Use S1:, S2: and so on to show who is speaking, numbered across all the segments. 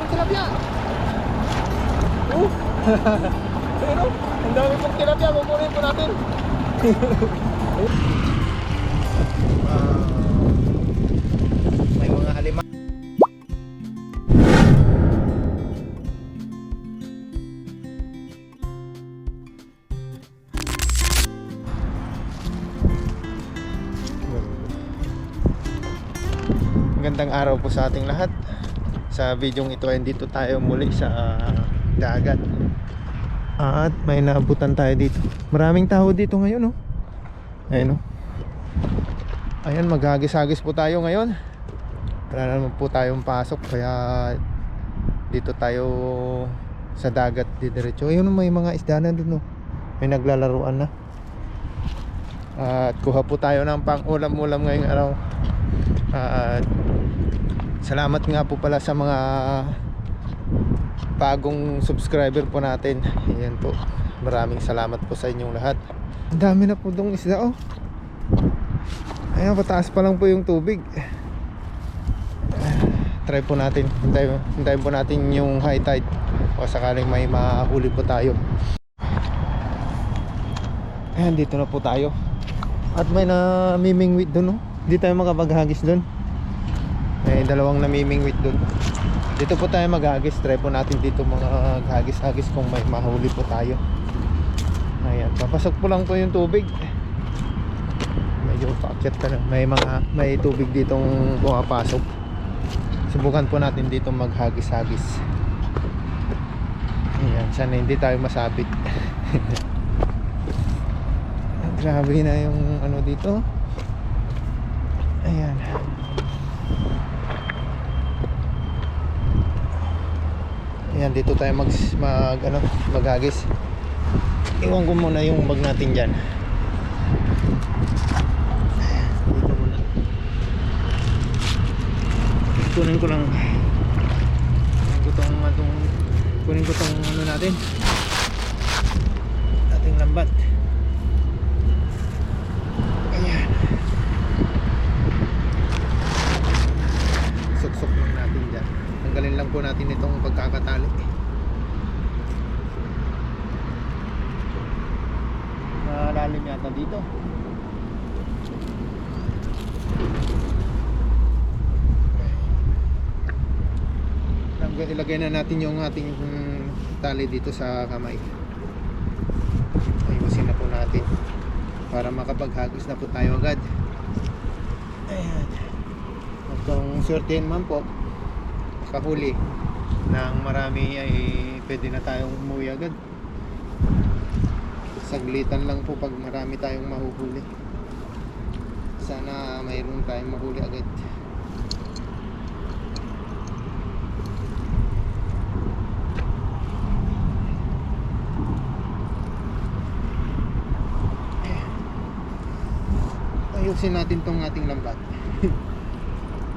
S1: tilapia. Pero, ang dami pong tilapia. Kukunin po natin. May mga halimaw. Magandang araw po sa ating lahat. Sa videong ito ay dito tayo muli sa dagat. At may naabutan tayo dito. Maraming tao dito ngayon, oh. Ayun, oh. Ayan, maghagis-hagis po tayo ngayon. Wala naman po tayong pasok, kaya dito tayo sa dagat didiretso. Ayun, may mga isda na dun, oh. May naglalaruan na. At kuha po tayo ng pang-ulam-ulam ngayong araw. At salamat nga po pala sa mga bagong subscriber po natin. Ayan po, maraming salamat po sa inyong lahat. Ang dami na po dong isda, oh. Ayan, pataas pa lang po yung tubig. Try po natin, hintayin po natin yung high tide o sakaling may mahuli po tayo. Ayan, dito na po tayo. At may namimingwit dun, oh. Hindi tayo makapaghagis dun. May dalawang namimingwit dun. Dito po tayo maghagis. Try po natin dito mga hagis-hagis kung may mahuli po tayo. Ayan, papasok po lang po yung tubig. Medyo paakyat ka na. May tubig ditong pumapasok. Subukan po natin dito maghagis-hagis. Ayan, sana hindi tayo masabit. Grabe na yung ano dito. Ayan. Ayan, dito tayo maghagis. Iwan ko muna yung bag natin dyan. Dito muna. Kunin ko tong ano natin, ating lambat. Ayan. Suksok lang natin dyan. Tanggalin lang po natin itong pagkakatali. Malalim yata dito. Ilagay na natin yung ating tali dito sa kamay. Ayusin na po natin para makapaghagis na po tayo agad. Ayan. At kung swertein man po kahuli ng marami ay pwede na tayong umuwi agad. Saglitan lang po pag marami tayong mahuhuli. Sana mayroon tayong mahuli agad. Ayusin natin tong ating lambat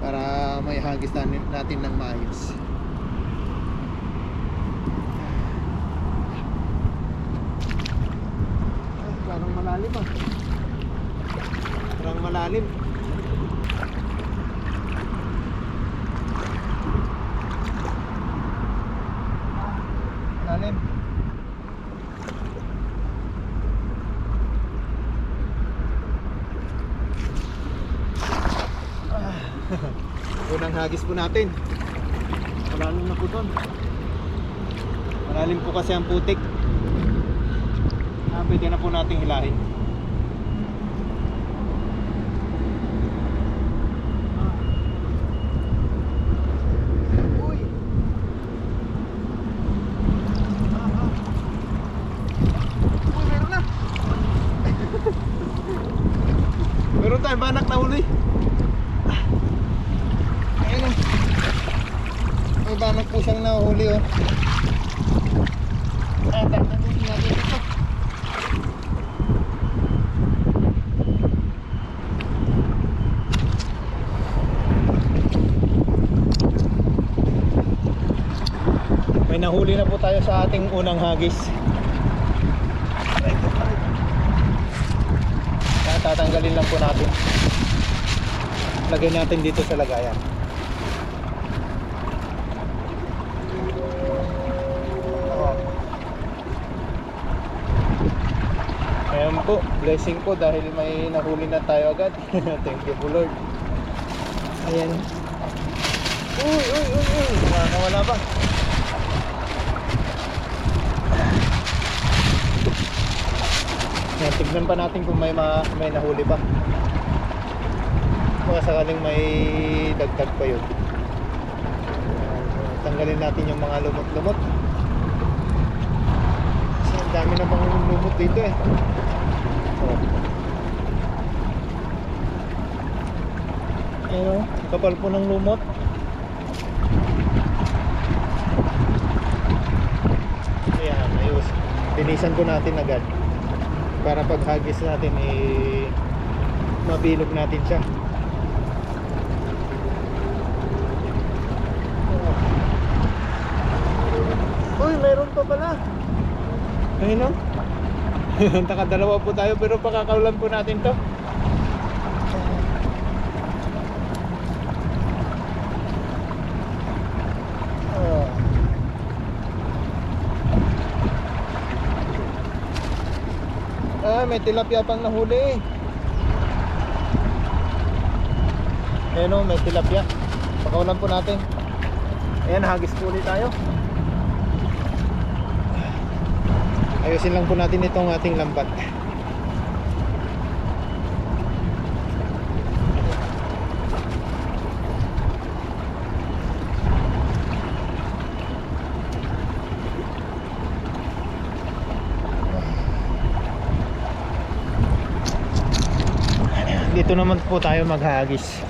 S1: para may hagis natin ng maayos. Ay, parang malalim, ah. Parang malalim. Malalim. Unang hagis po natin. Malalim na po doon. Malalim po kasi ang putik. Pwede na po nating hilahin. Uy! Uy, meron na! Meron tayong banak na huli. May banak po siyang nahuli, oh. Tatanin natin ito. May nahuli na po tayo sa ating unang hagis. Tatanggalin lang po natin. Lagay natin dito sa lagayan. blessing po dahil may nahuli na tayo agad. Thank you po Lord. Ayan. Uy, nakakawala ba? Ayan, tignan pa natin kung may nahuli pa. Baka sakaling may dagdag pa yun. Tanggalin natin yung mga lumot-lumot. Kasi ang dami namang lumot dito eh. Oh. Ayun, kapal po ng lumot. Ayan, ayos. Linisan po natin agad para pag hagis natin mabilog natin siya. Uy, meron pa pala. Ayun o. Nakadalawa po tayo pero pakakaulan po natin to. May tilapia pang nahuli. Ayun o, may tilapia. Pakaulan po natin. Ayan, hagis po ulit tayo. Ayusin lang po natin itong ating lambat. Dito naman po tayo maghagis.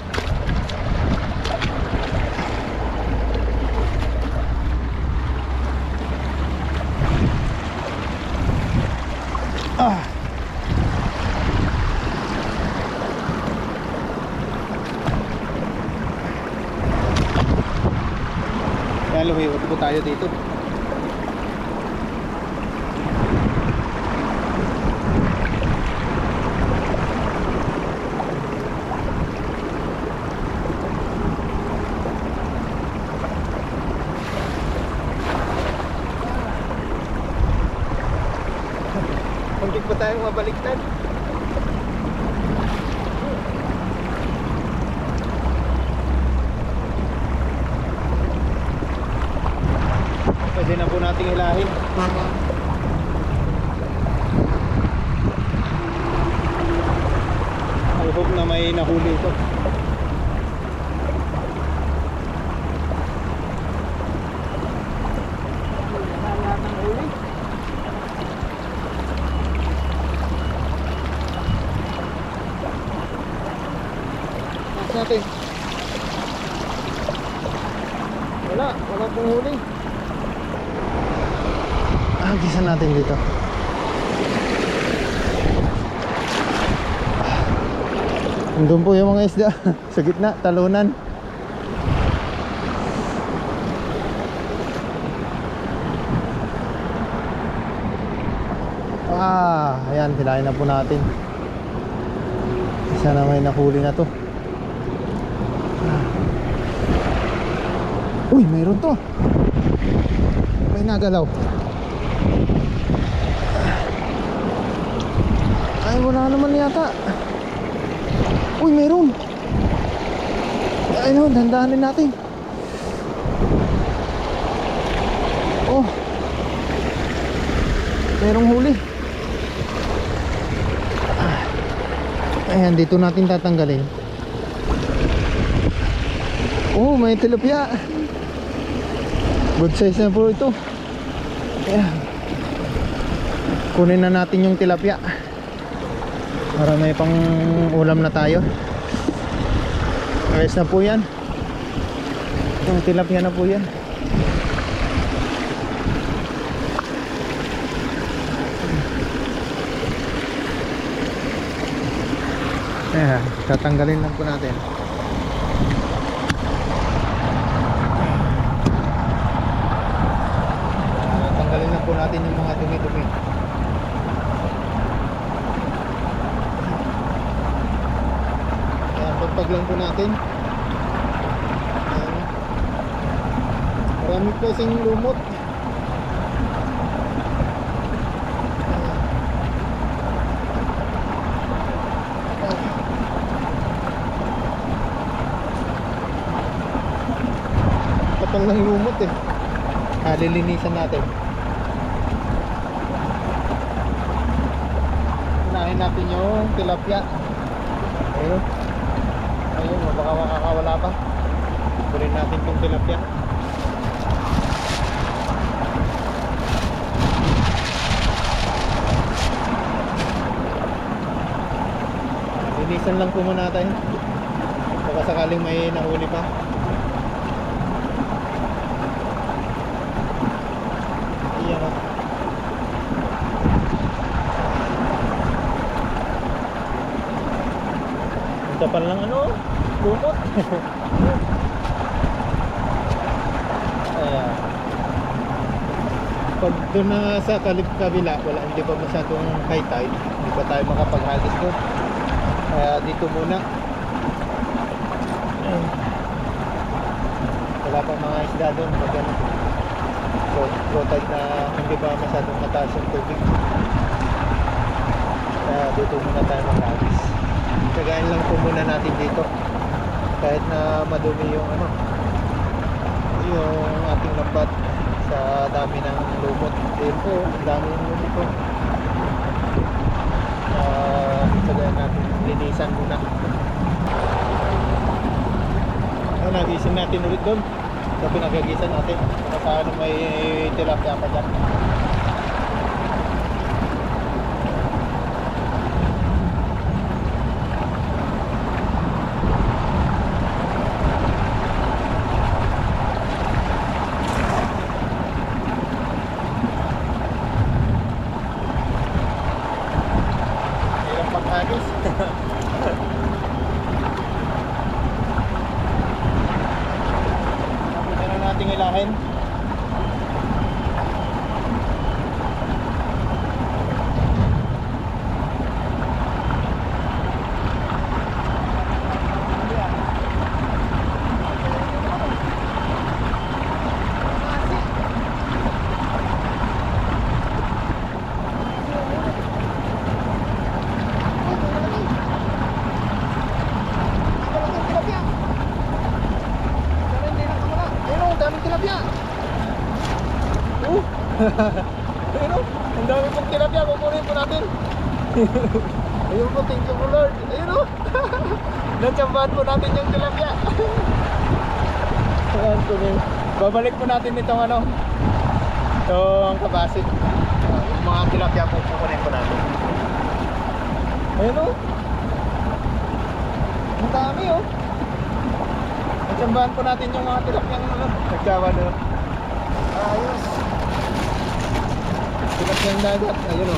S1: Kaya lumiwag po tayo dito. Muntik pa tayong mabaliktad. Pwede na po nating hilahin. I hope na may nahuli ito. Natin. Wala pong huli. Gisan natin dito. Doon po yung mga isda sa gitna, talunan. Ayan, hilahin na po natin. Sana may nahuli na to. Uy, mayroon to. May nagalaw. Ay, wala naman yata. Uy, mayroon. Ay no, dandanin natin. Oh, mayroong huli. Ayan, dito natin tatanggalin. Oh, may tilapia. Good size na po ito. Ayan. Kunin na natin yung tilapia para may pang ulam na tayo. Ayos na po yan. Yung tilapia na po yan. Ayan, tatanggalin lang po natin. Tanggalin lang po natin yung mga dumi-dumi. Ayan, pagpag lang po natin. Ayan. Marami po kasing lumot. makapal lang yung lumot eh. Lilinisan natin. Unahin natin yung tilapia. Ayun. Ayun, baka makakawala pa. Kunin natin itong tilapia. Linisan lang po muna natin. Baka sakaling may nahuli pa. Iyan o. Ito pa lang ano, lumot. Ayan. Pag doon na sa kabila, wala, hindi pa masyadong high tide. Hindi pa tayo makapaghagis doon. Kaya dito muna. Ayan. Wala pa mga isda doon. Pag ano, low tide na hindi pa masyadong mataas yung tubig. Kaya dito muna tayo maghagis. Tagayin lang po muna natin dito. Kahit na madumi yung ano, yung ating lambat sa dami ng lumot. Ayun po, ang dami ng lumot po. Tagayin natin, linisan muna. Ayun, nagisin natin ulit doon sa pinagagisan natin. Kung paano may tilapia pa dyan. Ilahin. Ayun o, ang dami pong tilapia, kukunin po natin. Ayun po, thank you po Lord. Ayun o, natsambahan po natin yung tilapia. Ayan po, babalik po natin itong ano, itong kabasi. Yung mga tilapia po kukunin po natin. Ayun o, ang dami o. Natsambahan po natin yung mga tilapia ano, nagsawa doon. Ayos. Tilapiang dagat, ayun o.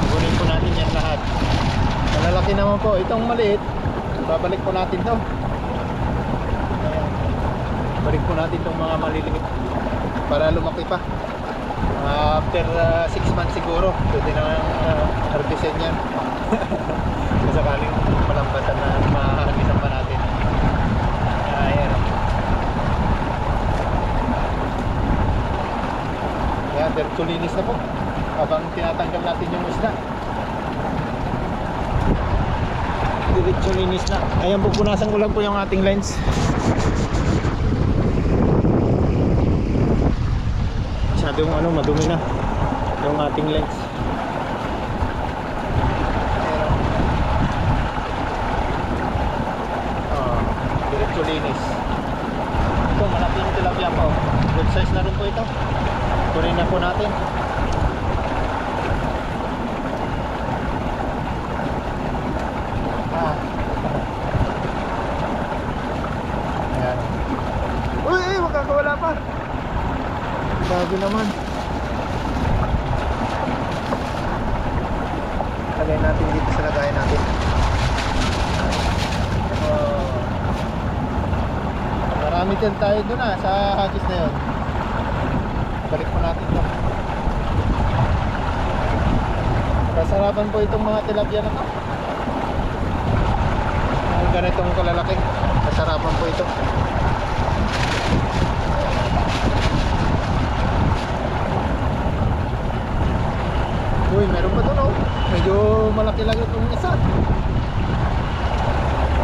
S1: Kunin po natin yan lahat. Malalaki naman po. Itong maliit, babalik po natin to. Balik po natin itong mga maliliit para lumaki pa. After 6 months siguro, pwede na harvestin yan. Sakaling malambatan na maharbisan pa natin. Ayan. Ayan, diretso linis na po habang tinatanggal natin yung isda. Diretso linis na. Ayan, pupunasan ko lang po yung ating lens. Masyadong ano, madumi na yung ating lens. Diretso linis. Ito, malaki yung tilapia po. Good size na rin po ito. Kunin na po natin. Ayan. Uy, makakawala pa. Bago naman. Lagay natin dito sa lagayan natin. Marami din tayo doon sa hagis na yun. Balik po natin ito. Kasarapan po itong mga tilapia na ito. Ang ganitong kalalaki. Kasarapan po ito. Uy, meron pa doon oh. Medyo malaki lang itong isa.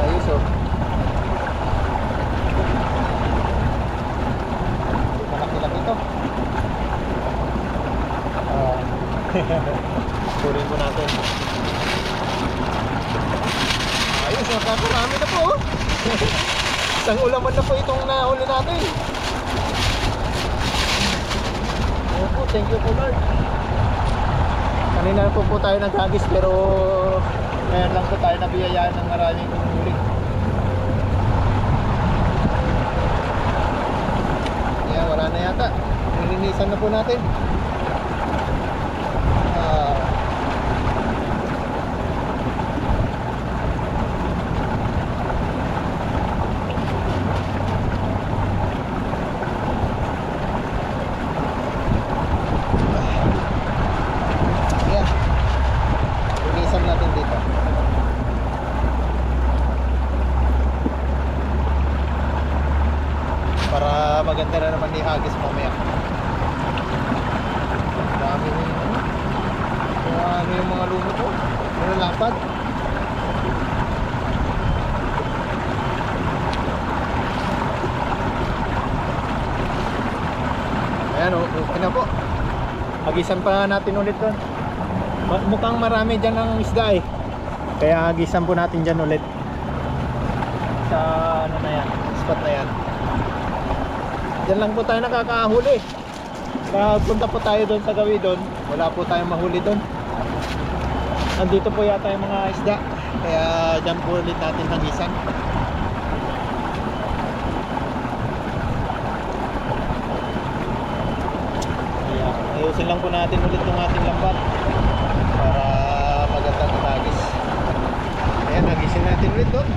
S1: Ayos oh. Kurin po natin. Ayos, nakakarami na po. Isang ulaman na po itong nahuli natin. Ayan po, thank you po Lord. Kanina po tayo naghagis pero ngayon lang po tayo nabiyayaan ng maraming huli. Ayan, wala na yata. Nilinisan na po natin. Maganda na naman ihagis mamaya. Dami yung mga lumot po. Ano lapad? Ayan o, okay na po. Hagisan pa natin ulit doon. Mukhang marami dyan ang isda eh. Kaya hagisan po natin dyan ulit. Sa ano na yan, spot na yan. Diyan lang po tayo nakakahuli. Punta po tayo doon sa gawi doon. Wala po tayong mahuli doon. Nandito po yata yung mga isda. Kaya dyan po ulit natin hagisan. Kaya ayusin lang po natin ulit yung ating lambat para magandang matagis. Ayan, hagisin natin ulit doon.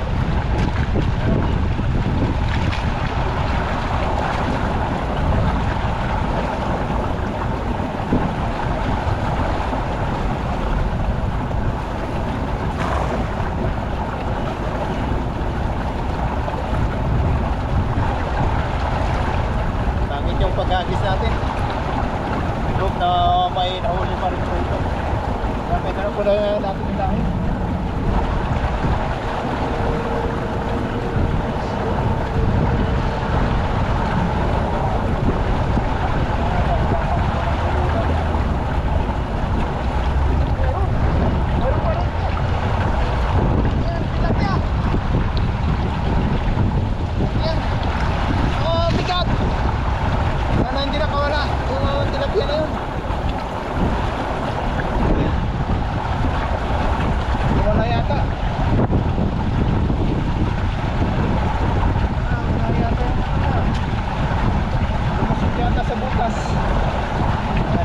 S1: Paghagis natin. Look na may nahuli pa rin po ito. Kapit na po na natin yung dahil.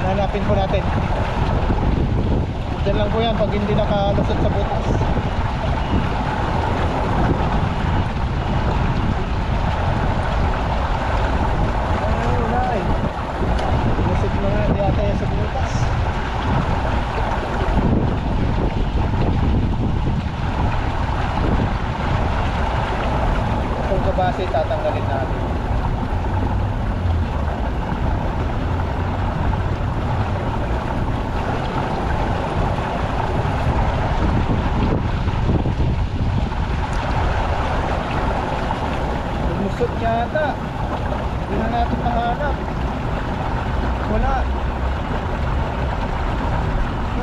S1: Hanapin po natin. Diyan lang po yan pag hindi nakalusot sa butas. Ay, wala eh. Lusot na nga yata yan sa butas. Itong kabase tatanggalin natin. Lumusot yata. Hindi na natin mahanap. Wala.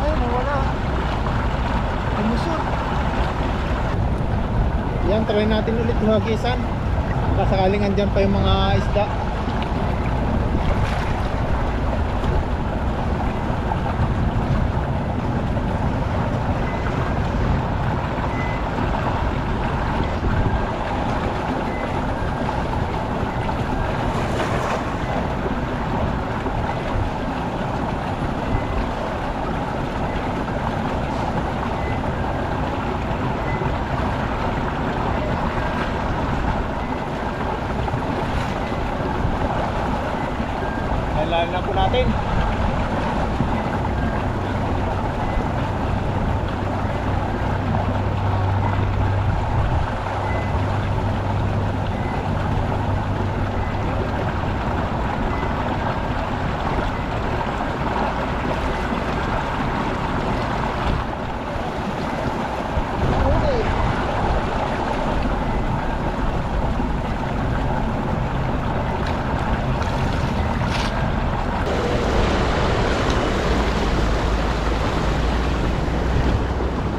S1: Ay, nawala. Lumusot. Yan, try natin ulit hagisan. Kasakaling andyan pa yung mga isda. Kailangan na po natin.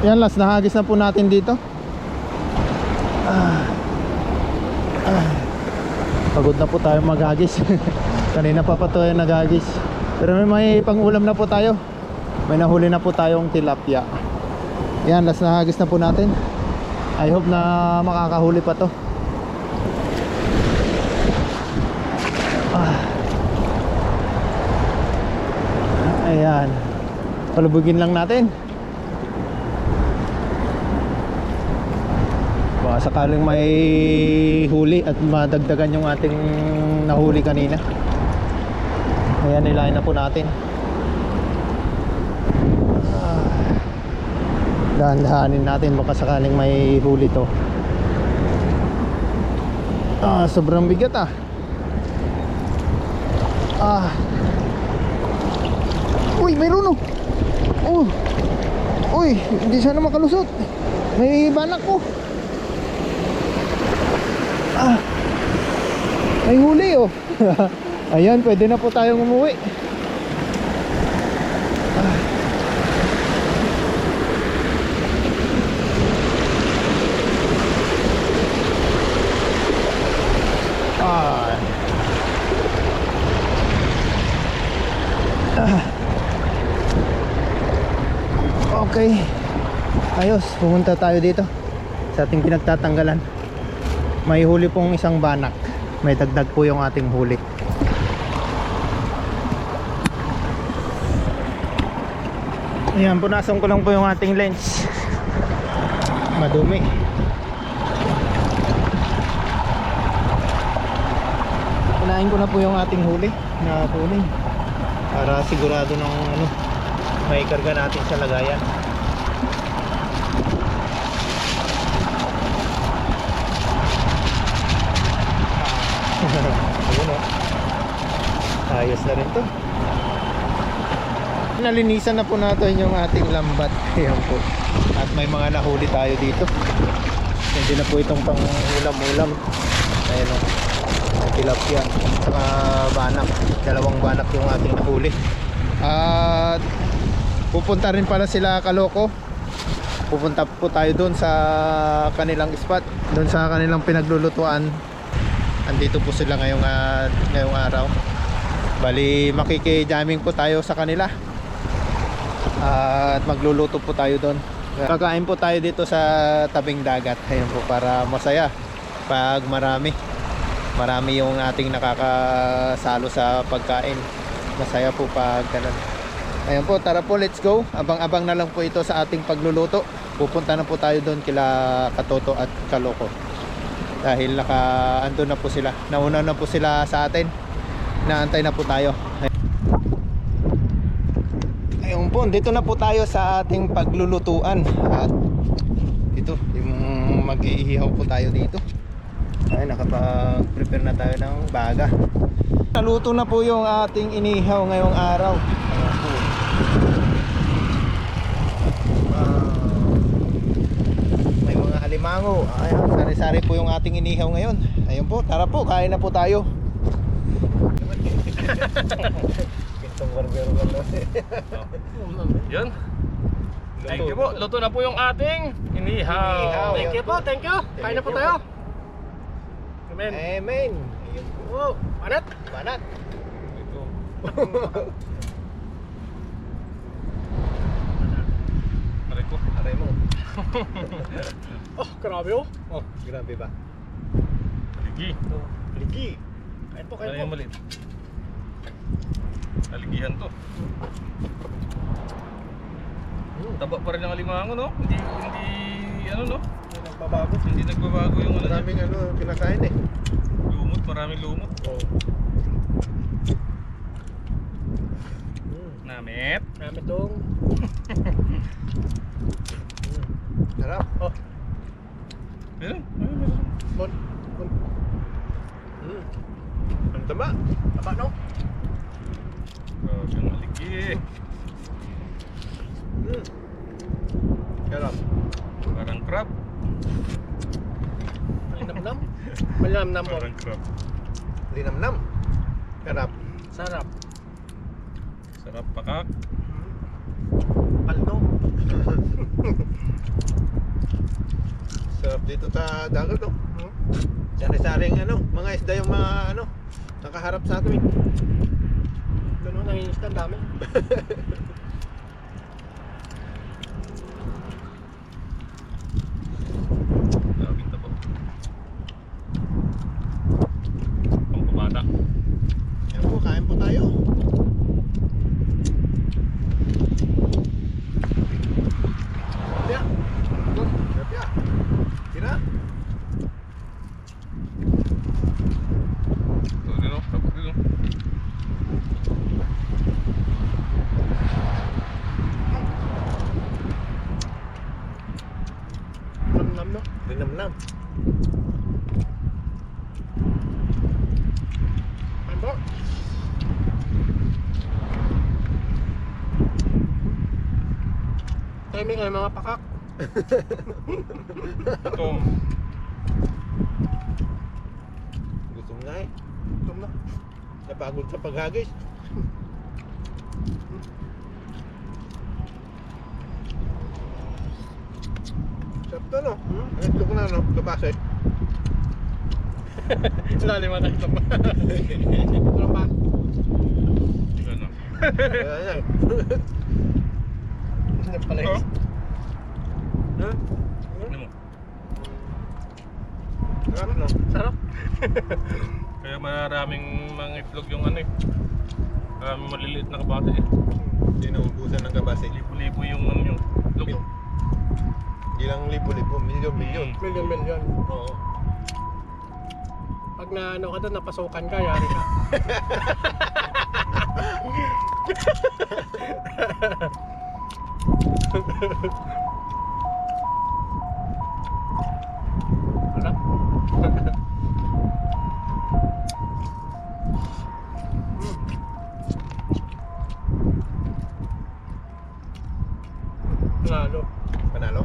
S1: Yan, last nahagis na po natin dito. Pagod na po tayo maghagis. Kanina pa tayo naghagis. Pero may pang-ulam na po tayo. May nahuli na po tayong tilapia. Yan, last nahagis na po natin. I hope na makakahuli pa to. Ayan, palubugin lang natin. Baka sakaling may huli at madagdagan yung ating nahuli kanina. Ayan, nilain na po natin. Dahan-dahanin natin, baka sakaling may huli to. Sobrang bigat Uy, mayroon Uy, hindi sana makalusot. May banak ko. May huli Ayan, pwede na po tayong umuwi. Okay, ayos, pumunta tayo dito sa ating pinagtatanggalan. May huli pong isang banak. May dagdag po yung ating huli. Ayan, punasan ko lang po yung ating lens. Madumi. Punain ko na po yung ating huli na kunin para sigurado ng may karga natin sa lagayan. Ayos na rin to. Nalinisan na po natin yung ating lambat. Ayan po. At may mga nahuli tayo dito. Hindi na po itong pang ulam-ulam. Ayan o, tilapia saka banak. Dalawang banak yung ating nahuli. At pupunta rin pala sila Calooco. Pupunta po tayo doon sa kanilang spot, doon sa kanilang pinaglulutuan. Andito po sila ngayong araw. Bali makiki-jamming po tayo sa kanila. At magluluto po tayo doon. Kakain po tayo dito sa tabing dagat. Ayun po, para masaya pag marami yung ating nakakasalo sa pagkain. Masaya po pag ganun. Ayun po, tara po, let's go. Abang-abang na lang po ito sa ating pagluluto. Pupunta na po tayo doon kila Katoto at Calooco. Dahil andun na po sila. Nauna na po sila sa atin. Naantay na po tayo. Ayun po, dito na po tayo sa ating paglulutuan. At dito, yung mag-iihaw po tayo dito. Ay, nakapag-prepare na tayo ng baga. Naluto na po yung ating inihaw ngayong araw. Ayun po. May mga alimango. Ayun, sari-sari po yung ating inihaw ngayon. Ayun po, tara po, kain na po tayo.
S2: Yun. Thank you po. Luto na po yung ating inihaw. Thank you po, thank you. Kain na po tayo. Amen.
S1: Amen. Ayun po.
S2: Banat.
S1: Banat.
S2: Ito. Aray ko.
S1: Aray mo.
S2: Oh, grabe oh.
S1: Oh, grabe ba?
S2: Aligi.
S1: Ligi.
S2: Kain po, kain po. Malit. Aligihan to. Taba pa rin ang alimango, no? Hindi ano, no?
S1: Nagbabago.
S2: Hindi nagbabago yung ano.
S1: Maraming kinakain eh.
S2: Lumot, maraming lumot.
S1: Oh.
S2: Namit.
S3: Namit dong.
S1: Sarap.
S3: Oh.
S2: Meron.
S3: Mon.
S1: Ang taba.
S3: Taba no?
S2: Grabe ang aligi.
S1: Sarap.
S2: Parang crab.
S3: Malinamnam. Malinamnam mo.
S2: Parang crab.
S1: Linamnam. Sarap.
S3: Sarap.
S2: Sarap pakak.
S3: Paldo.
S1: Sarap dito sa dagat, no? Sari-saring mga isda yung mga nakaharap sa atin.
S3: Doon ang nangingisda, ang dami.
S2: Daming tabo. Pang pamata.
S1: Yan po, kain po tayo.
S3: Kaya,
S1: Sarap ya. Tira.
S2: Ito din, oh. Tapos din, oh.
S3: nam-nam no?
S1: Linamnam.
S3: Ano ba? Timing ay mga pakak.
S2: Ito.
S1: Gutom na eh.
S3: Tum na.
S1: Napagod sa paghagis. Sarap to, no? Ang itlog na, no? Labas eh.
S3: Lalim na ito pa. Ano pa?
S2: Ano?
S1: Ayan.
S3: Hindi pala
S2: Oh.
S3: yun.
S1: Huh?
S2: Ano mo?
S1: Sarap, no?
S3: Sarap.
S2: Kaya maraming mga itlog yung ano eh. Maraming maliliit na kabate eh.
S1: Hindi naubusan ng kabase.
S2: Libo-libo yung ano yung itlog.
S1: Hindi lang libo-libo, milyon-milyon.
S3: Milyon-milyon.
S1: Oo.
S3: Pag na ano ka doon, napasukan ka, yari ka. Sarap. Lalo.
S1: Panalo?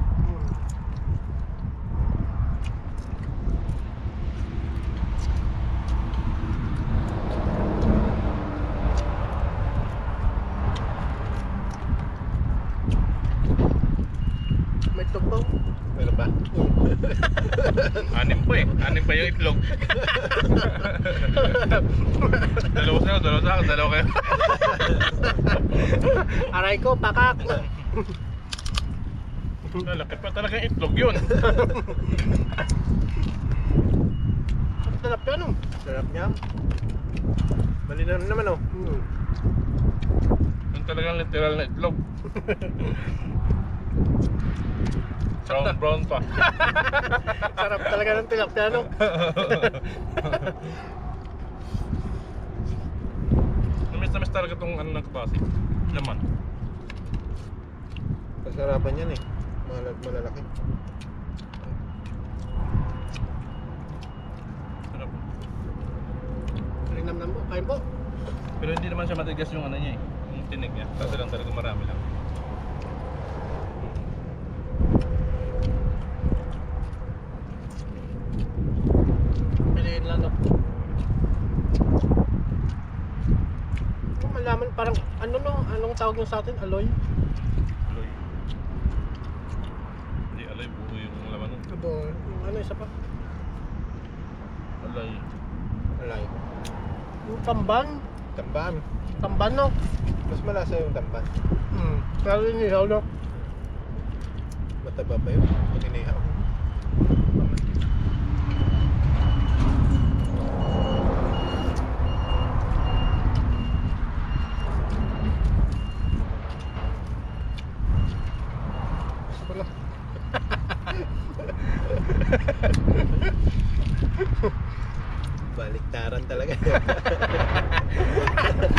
S3: May tubaw.
S1: Meron ba?
S2: Anim pa eh. Anim pa yung itlog. Dalawa sa'yo, dalawa sa akin, dalawa kayo.
S3: Aray ko, pakak.
S2: Lalaki pa talaga yung itlog yun.
S3: Sarap yan, oh.
S1: Sarap niya. Malinaw naman, oh.
S2: Yung talagang literal na itlog. Brown pa.
S3: Sarap talaga ng tilapia, no?
S2: Namis talaga itong ano ng kabase. Laman.
S1: Kasarapan yan eh. Malalaki.
S2: Sarap.
S3: Rinam-nam po. Kain po.
S2: Pero hindi naman siya matigas yung ano niya eh. Yung tinig niya. Kasi lang talaga marami lang.
S3: Piliin lang, no? Kung malaman, parang, ano no? Anong tawag nyo sa atin? Aloy?
S2: Aloy. Hindi aloy. Buo yung laman nun.
S3: Abo, yung ano, isa pa?
S2: Aloy.
S1: Alay.
S3: Yung tamban.
S1: Tamban.
S3: Tamban, no?
S1: Mas malasa yung tamban.
S3: Pero yung ihaw, no?
S1: Mataba pa yun. Pag inihaw.
S3: Wala.
S1: Baliktaran talaga.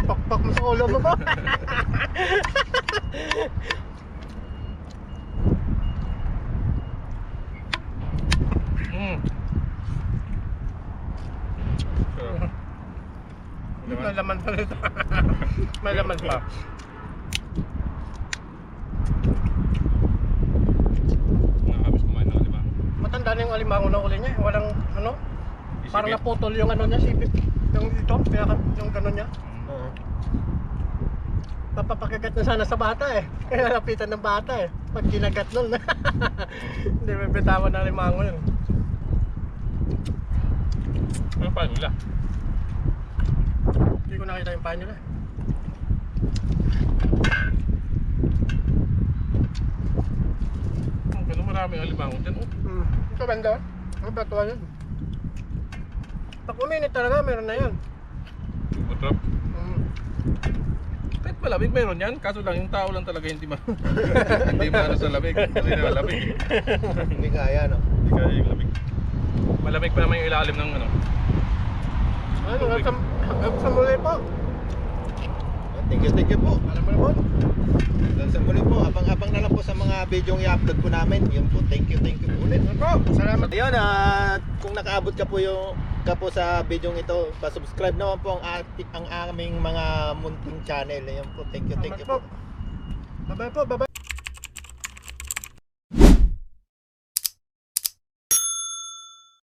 S3: Pakpak mo sa ulo mo ba?
S2: Sarap.
S3: May laman pa nito. May laman pa.
S2: Nakakabis kumain ng alimango.
S3: Matanda na yung alimango na uli niya. Walang, ano? Parang
S2: Isipin.
S3: naputol yung ano niya, sipit. Yung ito, kaya yung gano'n niya.
S1: Oo.
S3: Papapakagat na sana sa bata eh. Kaya lapitan ng bata eh. Pag kinagat nun. Hindi may bitawan na limango yun.
S2: Ano pa nila?
S3: Hindi ko nakita yung paano nila.
S2: Pero maraming alimango dyan. Oh.
S3: Ito banda. Ang batuan yun. Pag uminit talaga, meron na yan.
S2: Butrap. Kahit malamig meron yan, kaso lang yung tao lang talaga hindi hindi maano sa lamig. Kasi na malamig.
S1: Hindi kaya, no?
S2: Hindi kaya yung lamig. Malamig pa naman yung ilalim ng ano.
S3: Ano, hanggang sa muli po.
S1: Thank you po.
S3: Alam mo naman.
S1: Hanggang sa muli po, abang-abang na lang po sa mga video yung i-upload po namin. Yun po, thank you po ulit.
S3: Salamat.
S1: Ayun, kung nakaabot ka po sa video ito, pa-subscribe naman po ang aming mga munting channel. Ayun po, thank you
S3: Salamat
S1: po.
S3: po. Bye-bye po, bye-bye.